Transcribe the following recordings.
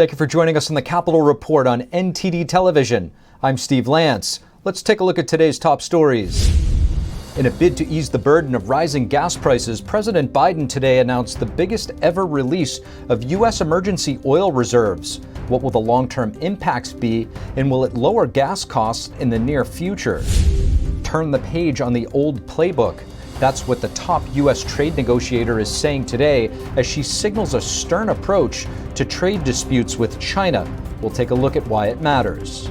Thank you for joining us on the Capitol Report on NTD Television. I'm Steve Lance. Let's take a look at today's top stories. In a bid to ease the burden of rising gas prices, President Biden today announced the biggest ever release of U.S. emergency oil reserves. What will the long-term impacts be, and will it lower gas costs in the near future? Turn the page on the old playbook. That's what the top U.S. trade negotiator is saying today as she signals a stern approach to trade disputes with China. We'll take a look at why it matters.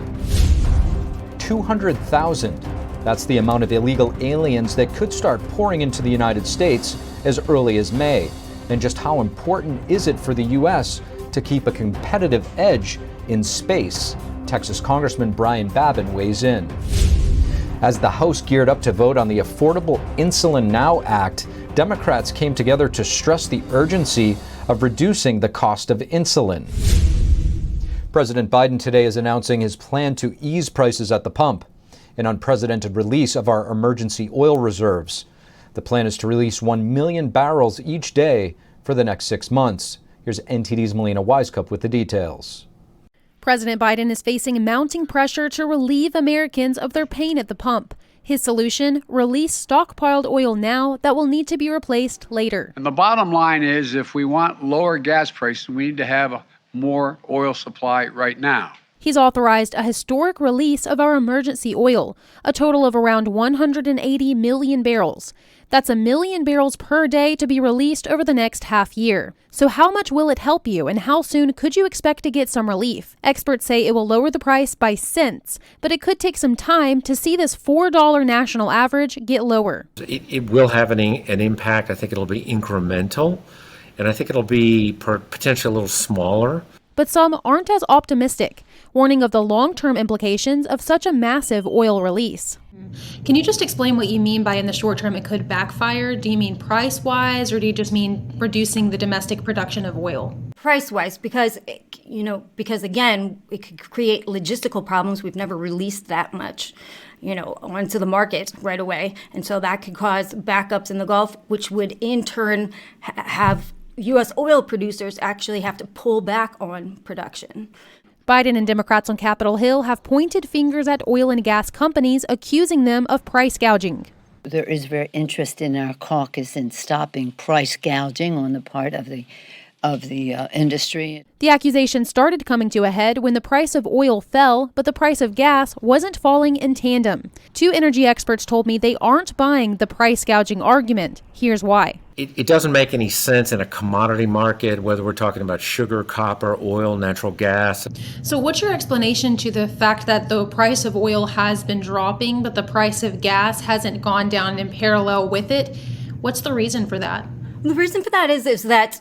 200,000. That's the amount of illegal aliens that could start pouring into the United States as early as May. And just how important is it for the U.S. to keep a competitive edge in space? Texas Congressman Brian Babin weighs in. As the House geared up to vote on the Affordable Insulin Now Act, Democrats came together to stress the urgency of reducing the cost of insulin. President Biden today is announcing his plan to ease prices at the pump, an unprecedented release of our emergency oil reserves. The plan is to release 1 million barrels each day for the next 6 months. Here's NTD's Melina Wisecup with the details. President Biden is facing mounting pressure to relieve Americans of their pain at the pump. His solution, release stockpiled oil now that will need to be replaced later. And the bottom line is, if we want lower gas prices, we need to have a more oil supply right now. He's authorized a historic release of our emergency oil, a total of around 180 million barrels. That's 1 million barrels per day to be released over the next half year. So how much will it help you, and how soon could you expect to get some relief? Experts say it will lower the price by cents, but it could take some time to see this $4 national average get lower. It will have an impact. I think it'll be incremental, and I think it'll be potentially a little smaller. But some aren't as optimistic, warning of the long-term implications of such a massive oil release. Can you just explain what you mean by in the short term it could backfire? Do you mean price-wise, or do you just mean reducing the domestic production of oil? Price-wise, because again, it could create logistical problems. We've never released that much, onto the market right away. And so that could cause backups in the Gulf, which would in turn have U.S. oil producers actually have to pull back on production. Biden and Democrats on Capitol Hill have pointed fingers at oil and gas companies, accusing them of price gouging. There is very interest in our caucus in stopping price gouging on the part of the industry. The accusation started coming to a head when the price of oil fell, but the price of gas wasn't falling in tandem. Two energy experts told me they aren't buying the price gouging argument. Here's why. It doesn't make any sense in a commodity market, whether we're talking about sugar, copper, oil, natural gas. So what's your explanation to the fact that the price of oil has been dropping, but the price of gas hasn't gone down in parallel with it? What's the reason for that? The reason for that is that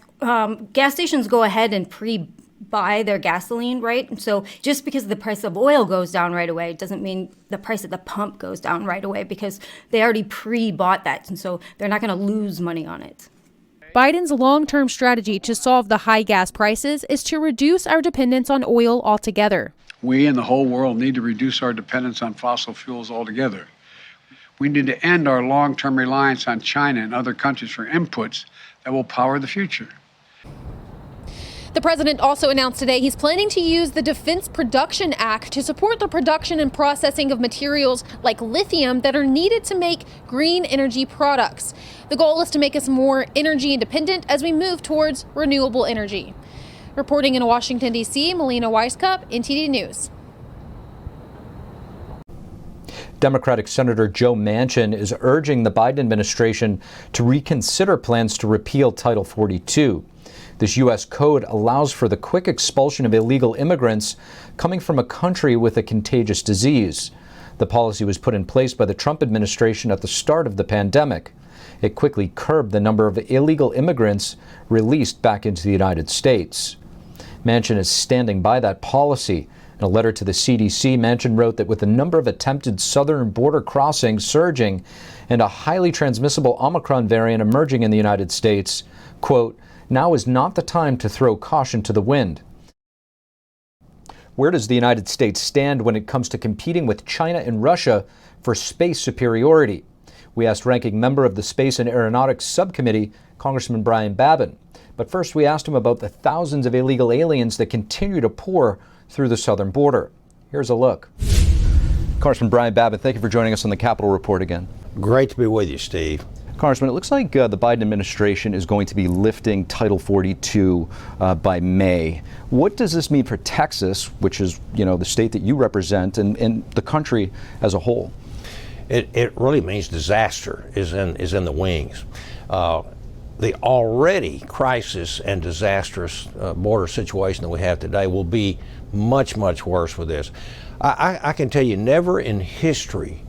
gas stations go ahead and pre-buy their gasoline, right? And so just because the price of oil goes down right away doesn't mean the price at the pump goes down right away, because they already pre-bought that, and so they're not going to lose money on it. Biden's long-term strategy to solve the high gas prices is to reduce our dependence on oil altogether. We and the whole world need to reduce our dependence on fossil fuels altogether. We need to end our long-term reliance on China and other countries for inputs that will power the future. The president also announced today he's planning to use the Defense Production Act to support the production and processing of materials like lithium that are needed to make green energy products. The goal is to make us more energy independent as we move towards renewable energy. Reporting in Washington, D.C., Melina Wisecup, NTD News. Democratic Senator Joe Manchin is urging the Biden administration to reconsider plans to repeal Title 42. This U.S. code allows for the quick expulsion of illegal immigrants coming from a country with a contagious disease. The policy was put in place by the Trump administration at the start of the pandemic. It quickly curbed the number of illegal immigrants released back into the United States. Manchin is standing by that policy. In a letter to the CDC, Manchin wrote that with the number of attempted southern border crossings surging and a highly transmissible Omicron variant emerging in the United States, quote, now is not the time to throw caution to the wind. Where does the United States stand when it comes to competing with China and Russia for space superiority? We asked ranking member of the Space and Aeronautics Subcommittee, Congressman Brian Babin. But first, we asked him about the thousands of illegal aliens that continue to pour through the southern border. Here's a look. Congressman Brian Babin, thank you for joining us on the Capitol Report again. Great to be with you, Steve. Congressman, it looks like the Biden administration is going to be lifting Title 42 by May. What does this mean for Texas, which is, the state that you represent, and the country as a whole? It really means disaster is in the wings. The already crisis and disastrous border situation that we have today will be much, much worse with this. I can tell you, never in history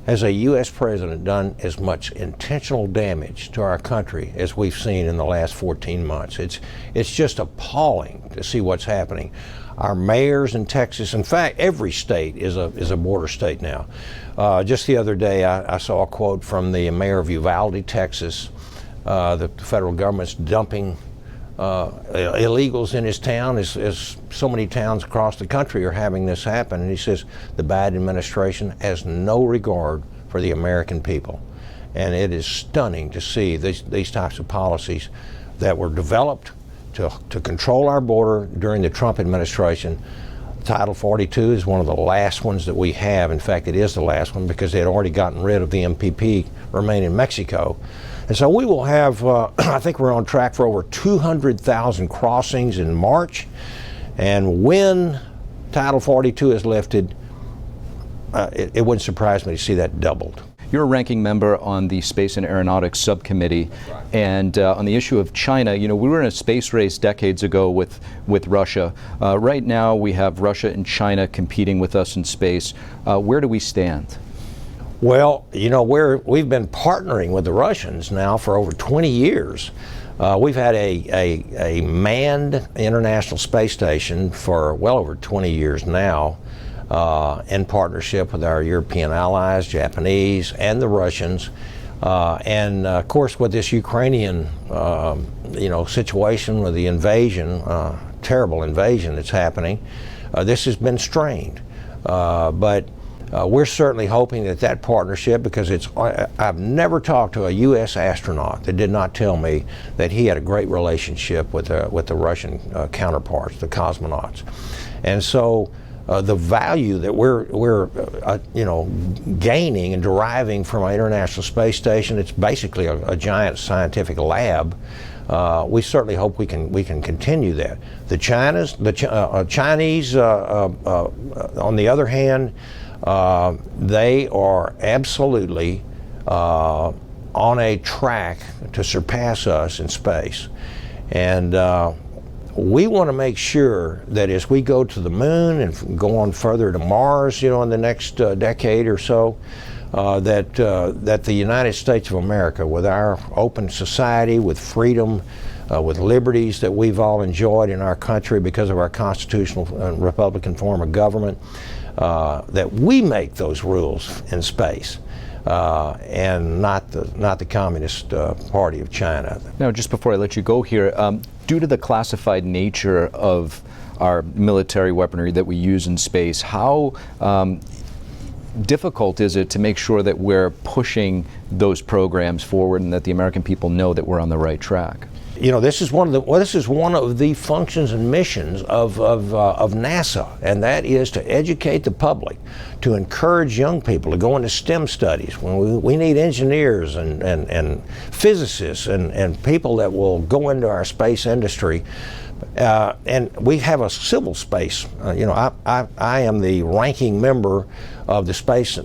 has a U.S. president done as much intentional damage to our country as we've seen in the last 14 months. It's just appalling to see what's happening. Our mayors in Texas, in fact, every state is a border state now. Just the other day, I saw a quote from the mayor of Uvalde, Texas. The federal government's dumping illegals in his town, as so many towns across the country are having this happen. And he says the Biden administration has no regard for the American people. And it is stunning to see these types of policies that were developed to control our border during the Trump administration. Title 42 is one of the last ones that we have. In fact, it is the last one because they had already gotten rid of the MPP remaining in Mexico. And so we will have, I think we're on track for over 200,000 crossings in March. And when Title 42 is lifted, it wouldn't surprise me to see that doubled. You're a ranking member on the Space and Aeronautics Subcommittee, and on the issue of China, we were in a space race decades ago with Russia. Right now, we have Russia and China competing with us in space. Where do we stand? Well, we've been partnering with the Russians now for over 20 years. We've had a manned International Space Station for well over 20 years now, in partnership with our European allies, Japanese, and the Russians. And of course, with this Ukrainian, situation with the invasion, terrible invasion that's happening, this has been strained. But we're certainly hoping that partnership, because I've never talked to a U.S. astronaut that did not tell me that he had a great relationship with the Russian counterparts, the cosmonauts. And so the value that we're gaining and deriving from our International Space Station, it's basically a giant scientific lab. We certainly hope we can continue that. The Chinese, on the other hand, they are absolutely on a track to surpass us in space. And we want to make sure that as we go to the moon and go on further to Mars, in the next decade or so, that the United States of America, with our open society, with freedom, with liberties that we've all enjoyed in our country because of our constitutional and Republican form of government, that we make those rules in space, and not the Communist Party of China. Now, just before I let you go here, due to the classified nature of our military weaponry that we use in space, how difficult is it to make sure that we're pushing those programs forward and that the American people know that we're on the right track? This is one of the functions and missions of NASA, and that is to educate the public, to encourage young people to go into STEM studies. When we need engineers and physicists and people that will go into our space industry. And we have a civil space. I am the ranking member of the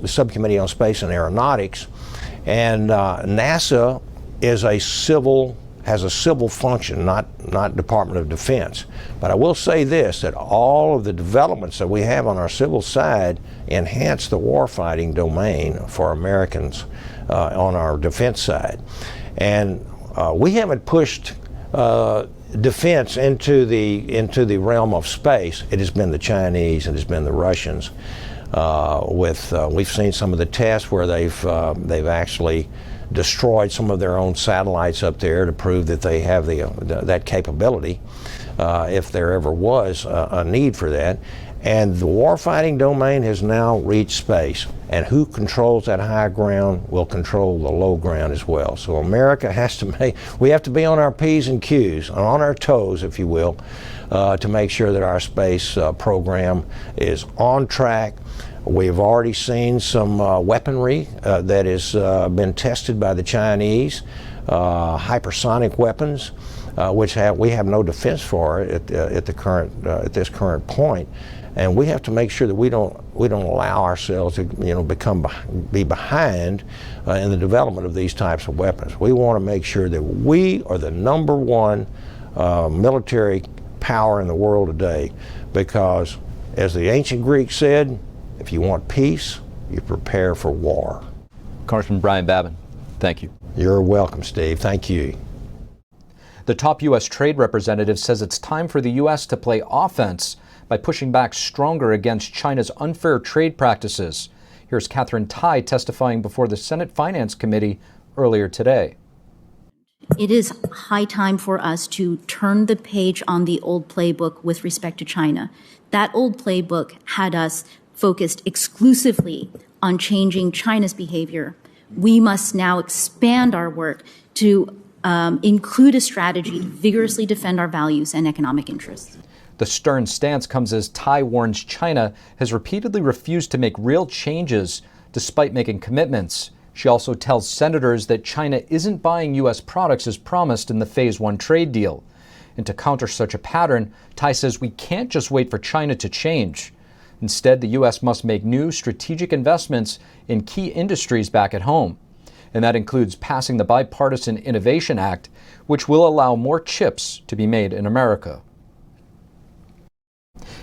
Subcommittee on Space and Aeronautics, and NASA has a civil function, not Department of Defense. But I will say this, that all of the developments that we have on our civil side enhance the warfighting domain for Americans on our defense side. And we haven't pushed defense into the realm of space. It has been the Chinese, it has been the Russians. We've seen some of the tests where they've actually destroyed some of their own satellites up there to prove that they have that capability, if there ever was a need for that. And the warfighting domain has now reached space. And who controls that high ground will control the low ground as well. So America has to we have to be on our P's and Q's, on our toes, if you will, to make sure that our space program is on track. We've already seen some weaponry that has been tested by the Chinese, hypersonic weapons, which we have no defense for at this current point. And we have to make sure that we don't allow ourselves to be behind in the development of these types of weapons. We want to make sure that we are the #1 military power in the world today, because as the ancient Greeks said, if you want peace, you prepare for war. Congressman Brian Babin, thank you. You're welcome, Steve. Thank you. The top U.S. trade representative says it's time for the U.S. to play offense by pushing back stronger against China's unfair trade practices. Here's Katherine Tai testifying before the Senate Finance Committee earlier today. It is high time for us to turn the page on the old playbook with respect to China. That old playbook had us focused exclusively on changing China's behavior. We must now expand our work to include a strategy to vigorously defend our values and economic interests. The stern stance comes as Tai warns China has repeatedly refused to make real changes despite making commitments. She also tells senators that China isn't buying U.S. products as promised in the Phase 1 trade deal. And to counter such a pattern, Tai says we can't just wait for China to change. Instead, the U.S. must make new strategic investments in key industries back at home. And that includes passing the Bipartisan Innovation Act, which will allow more chips to be made in America.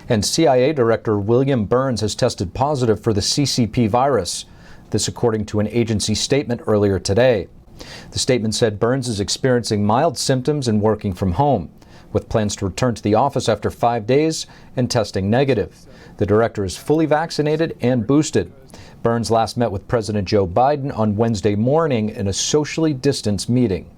And CIA Director William Burns has tested positive for the CCP virus. This according to an agency statement earlier today. The statement said Burns is experiencing mild symptoms and working from home, with plans to return to the office after 5 days and testing negative. The director is fully vaccinated and boosted. Burns last met with President Joe Biden on Wednesday morning in a socially distanced meeting.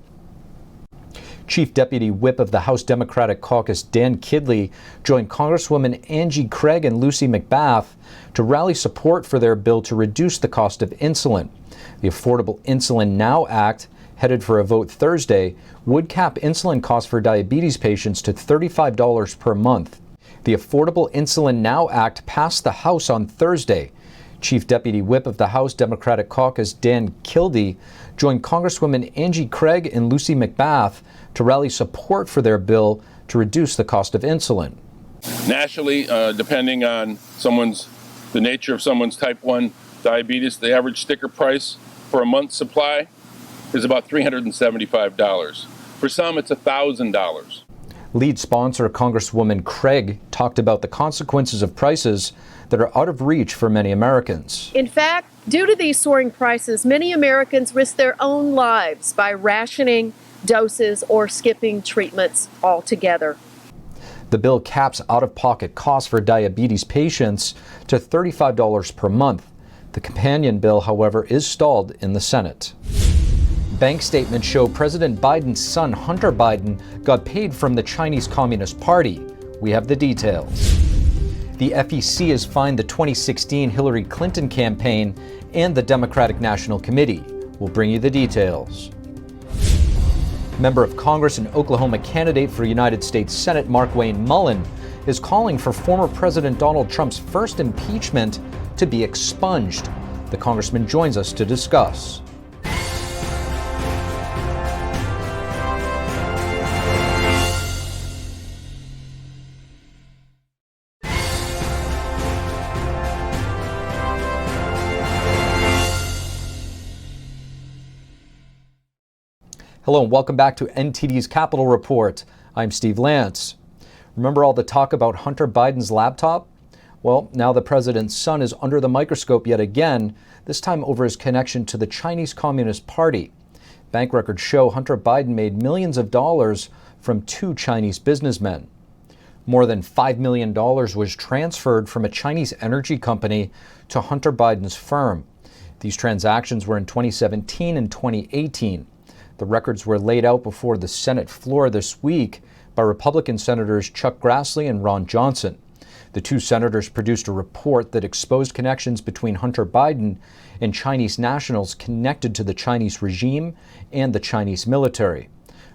Chief Deputy Whip of the House Democratic Caucus Dan Kidley joined Congresswoman Angie Craig and Lucy McBath to rally support for their bill to reduce the cost of insulin. The Affordable Insulin Now Act, headed for a vote Thursday, would cap insulin costs for diabetes patients to $35 per month. The Affordable Insulin Now Act passed the House on Thursday. Chief Deputy Whip of the House Democratic Caucus Dan Kidley joined Congresswoman Angie Craig and Lucy McBath to rally support for their bill to reduce the cost of insulin. Nationally, depending on the nature of someone's type 1 diabetes, the average sticker price for a month's supply is about $375. For some, it's $1,000. Lead sponsor Congresswoman Craig talked about the consequences of prices that are out of reach for many Americans. In fact, due to these soaring prices, many Americans risk their own lives by rationing doses or skipping treatments altogether. The bill caps out-of-pocket costs for diabetes patients to $35 per month. The companion bill, however, is stalled in the Senate. Bank statements show President Biden's son, Hunter Biden, got paid from the Chinese Communist Party. We have the details. The FEC has fined the 2016 Hillary Clinton campaign and the Democratic National Committee. We'll bring you the details. Member of Congress and Oklahoma candidate for United States Senate Markwayne Mullin is calling for former President Donald Trump's first impeachment to be expunged. The congressman joins us to discuss. Hello and welcome back to NTD's Capital Report. I'm Steve Lance. Remember all the talk about Hunter Biden's laptop? Well, now the president's son is under the microscope yet again, this time over his connection to the Chinese Communist Party. Bank records show Hunter Biden made millions of dollars from 2 Chinese businessmen. More than $5 million was transferred from a Chinese energy company to Hunter Biden's firm. These transactions were in 2017 and 2018. The records were laid out before the Senate floor this week by Republican Senators Chuck Grassley and Ron Johnson. The two senators produced a report that exposed connections between Hunter Biden and Chinese nationals connected to the Chinese regime and the Chinese military.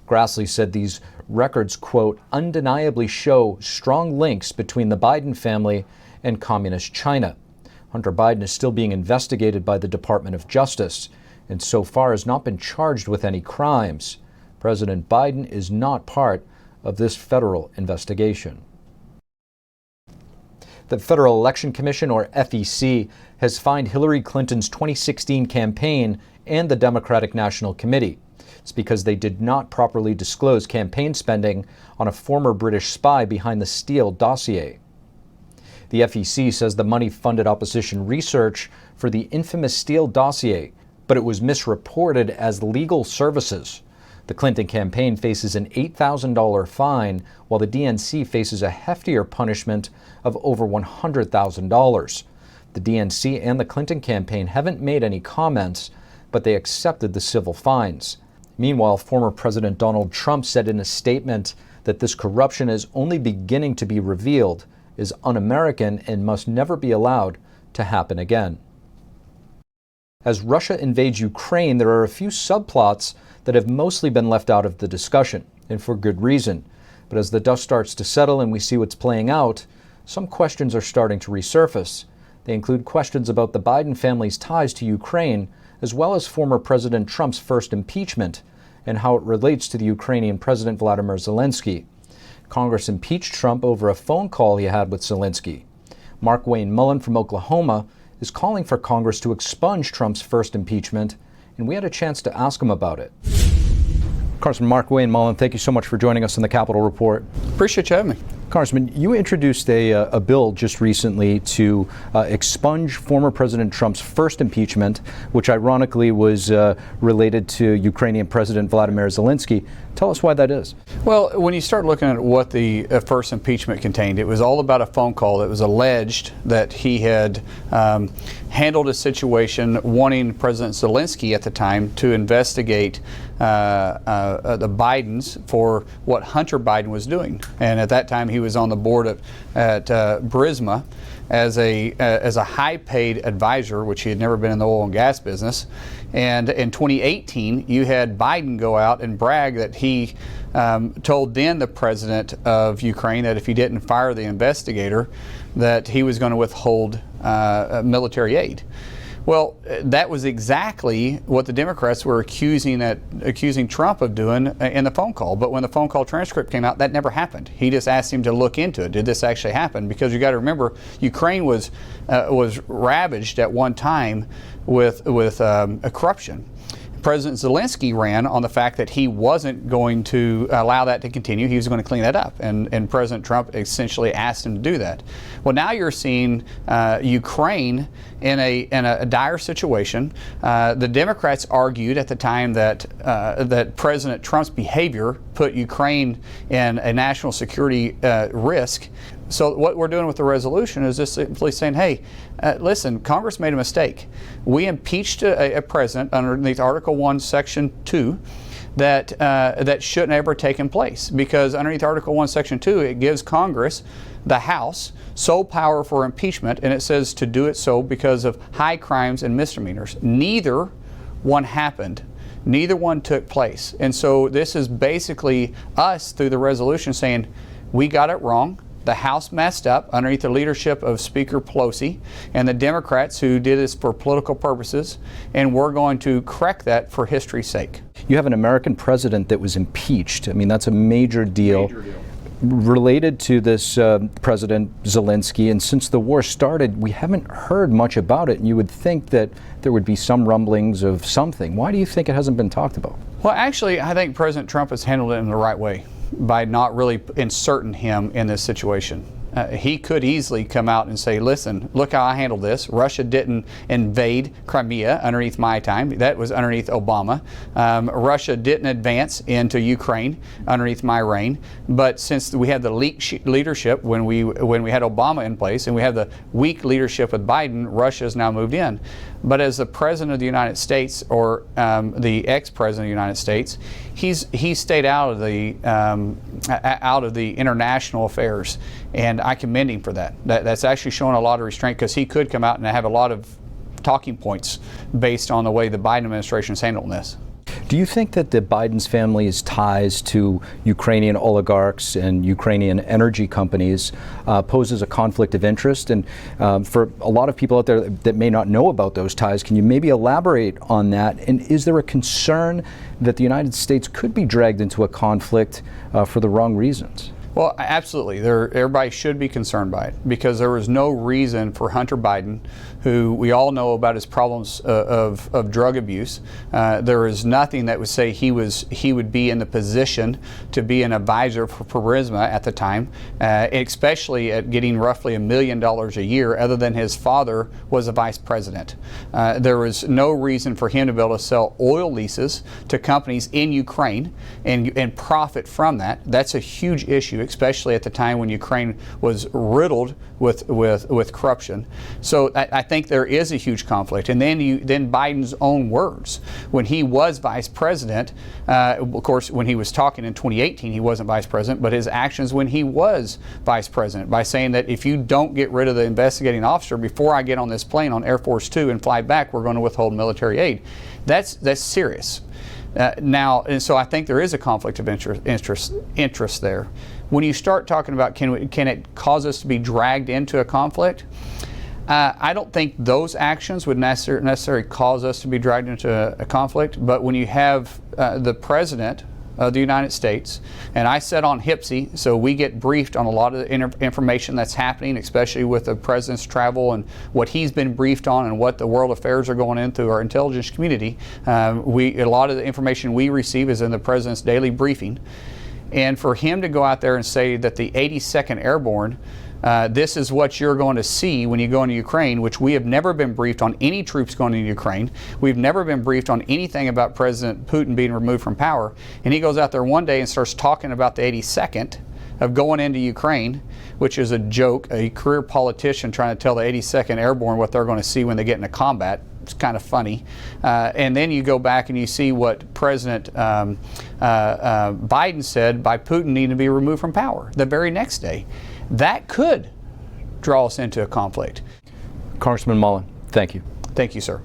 Grassley said these records, quote, undeniably show strong links between the Biden family and Communist China. Hunter Biden is still being investigated by the Department of Justice and so far has not been charged with any crimes. President Biden is not part of this federal investigation. The Federal Election Commission, or FEC, has fined Hillary Clinton's 2016 campaign and the Democratic National Committee. It's because they did not properly disclose campaign spending on a former British spy behind the Steele dossier. The FEC says the money funded opposition research for the infamous Steele dossier, but it was misreported as legal services. The Clinton campaign faces an $8,000 fine, while the DNC faces a heftier punishment of over $100,000. The DNC and the Clinton campaign haven't made any comments, but they accepted the civil fines. Meanwhile, former President Donald Trump said in a statement that this corruption is only beginning to be revealed, is un-American, and must never be allowed to happen again. As Russia invades Ukraine, there are a few subplots that have mostly been left out of the discussion, and for good reason. But as the dust starts to settle and we see what's playing out, some questions are starting to resurface. They include questions about the Biden family's ties to Ukraine, as well as former President Trump's first impeachment, and how it relates to the Ukrainian President Vladimir Zelensky. Congress impeached Trump over a phone call he had with Zelensky. Markwayne Mullin from Oklahoma is calling for Congress to expunge Trump's first impeachment, and we had a chance to ask him about it. Congressman Markwayne Mullin, thank you so much for joining us on the Capitol Report. Appreciate you having me. Congressman, you introduced a bill just recently to expunge former President Trump's first impeachment, which ironically was related to Ukrainian President Vladimir Zelensky. Tell us why that is. Well, when you start looking at what the first impeachment contained, it was all about a phone call that was alleged that he had handled a situation wanting President Zelensky at the time to investigate the Bidens for what Hunter Biden was doing. And at that time, he was on the board at Burisma as a high-paid advisor, which he had never been in the oil and gas business. And in 2018, you had Biden go out and brag that he told then the president of Ukraine that if he didn't fire the investigator, that he was going to withhold military aid. Well, that was exactly what the Democrats were accusing Trump of doing in the phone call. But when the phone call transcript came out, that never happened. He just asked him to look into it. Did this actually happen? Because you got to remember, Ukraine was ravaged at one time with corruption. President Zelensky ran on the fact that he wasn't going to allow that to continue. He was going to clean that up. And President Trump essentially asked him to do that. Well, now you're seeing Ukraine in a dire situation. The Democrats argued at the time that President Trump's behavior put Ukraine in a national security risk. So what we're doing with the resolution is just simply saying, hey, listen, Congress made a mistake. We impeached a president underneath Article 1, Section 2 that shouldn't ever taken place, because underneath Article 1, Section 2, it gives Congress, the House, sole power for impeachment, and it says to do it so because of high crimes and misdemeanors. Neither one happened. Neither one took place. And so this is basically us, through the resolution, saying we got it wrong. The House messed up underneath the leadership of Speaker Pelosi and the Democrats who did this for political purposes, and we're going to correct that for history's sake. You have an American president that was impeached. I mean, that's a major deal. Related to this President Zelensky, and since the war started, we haven't heard much about it, and you would think that there would be some rumblings of something. Why do you think it hasn't been talked about? Well, actually, I think President Trump has handled it in the right way by not really inserting him in this situation. He could easily come out and say, listen, look how I handled this. Russia didn't invade Crimea underneath my time. That was underneath Obama. Russia didn't advance into Ukraine underneath my reign. But since we had the leadership when we had Obama in place, and we have the weak leadership with Biden, Russia has now moved in. But as the President of the United States, or the ex-President of the United States, he's stayed out of the international affairs, and I commend him for that. That's actually showing a lot of restraint, because he could come out and have a lot of talking points based on the way the Biden administration is handling this. Do you think that the Biden's family's ties to Ukrainian oligarchs and Ukrainian energy companies poses a conflict of interest? And for a lot of people out there that may not know about those ties, can you maybe elaborate on that? And is there a concern that the United States could be dragged into a conflict for the wrong reasons? Well, absolutely. Everybody should be concerned by it, because there was no reason for Hunter Biden, who we all know about his problems of drug abuse. There is nothing that would say he would be in the position to be an advisor for Burisma at the time, especially at getting roughly $1 million a year, other than his father was a vice president. There was no reason for him to be able to sell oil leases to companies in Ukraine and profit from that. That's a huge issue, especially at the time when Ukraine was riddled with corruption. So I think there is a huge conflict. And then Biden's own words, when he was vice president, of course, when he was talking in 2018, he wasn't vice president, but his actions when he was vice president, by saying that if you don't get rid of the investigating officer before I get on this plane on Air Force 2 and fly back, we're going to withhold military aid. That's serious. Now, and so I think there is a conflict of interest there. When you start talking about can it cause us to be dragged into a conflict, I don't think those actions would necessarily cause us to be dragged into a conflict. But when you have the President of the United States, and I sit on HPSI, so we get briefed on a lot of the information that's happening, especially with the President's travel and what he's been briefed on and what the world affairs are going in through our intelligence community. A lot of the information we receive is in the President's daily briefing. And for him to go out there and say that the 82nd Airborne, this is what you're going to see when you go into Ukraine, which we have never been briefed on any troops going into Ukraine. We've never been briefed on anything about President Putin being removed from power. And he goes out there one day and starts talking about the 82nd of going into Ukraine, which is a joke, a career politician trying to tell the 82nd Airborne what they're going to see when they get into combat. It's kind of funny. And then you go back and you see what President Biden said by Putin needing to be removed from power the very next day. That could draw us into a conflict. Congressman Mullen, thank you. Thank you, sir.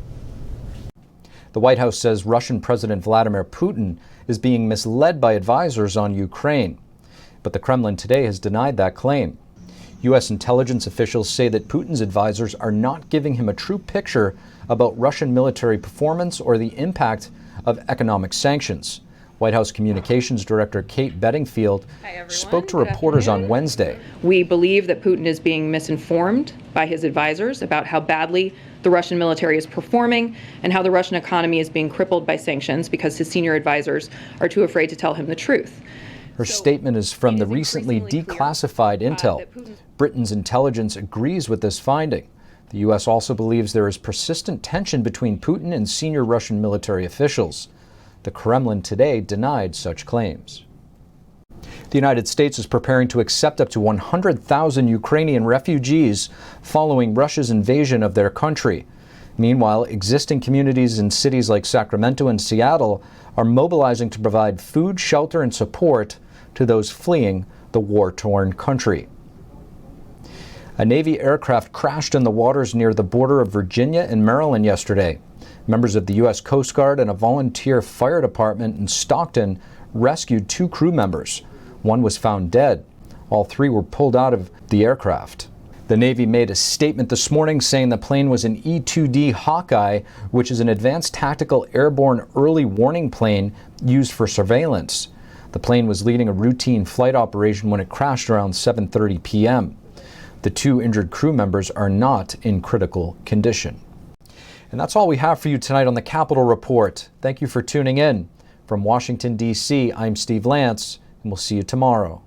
The White House says Russian President Vladimir Putin is being misled by advisors on Ukraine. But the Kremlin today has denied that claim. U.S. intelligence officials say that Putin's advisors are not giving him a true picture about Russian military performance or the impact of economic sanctions. White House Communications Director Kate Bedingfield spoke to reporters on Wednesday. We believe that Putin is being misinformed by his advisors about how badly the Russian military is performing and how the Russian economy is being crippled by sanctions because his senior advisors are too afraid to tell him the truth. Her statement is from the recently declassified intel. Britain's intelligence agrees with this finding. The U.S. also believes there is persistent tension between Putin and senior Russian military officials. The Kremlin today denied such claims. The United States is preparing to accept up to 100,000 Ukrainian refugees following Russia's invasion of their country. Meanwhile, existing communities in cities like Sacramento and Seattle are mobilizing to provide food, shelter, and support to those fleeing the war-torn country. A Navy aircraft crashed in the waters near the border of Virginia and Maryland yesterday. Members of the U.S. Coast Guard and a volunteer fire department in Stockton rescued 2 crew members. One was found dead. All 3 were pulled out of the aircraft. The Navy made a statement this morning saying the plane was an E-2D Hawkeye, which is an advanced tactical airborne early warning plane used for surveillance. The plane was leading a routine flight operation when it crashed around 7:30 p.m. The 2 injured crew members are not in critical condition. And that's all we have for you tonight on the Capitol Report. Thank you for tuning in. From Washington, D.C., I'm Steve Lance, and we'll see you tomorrow.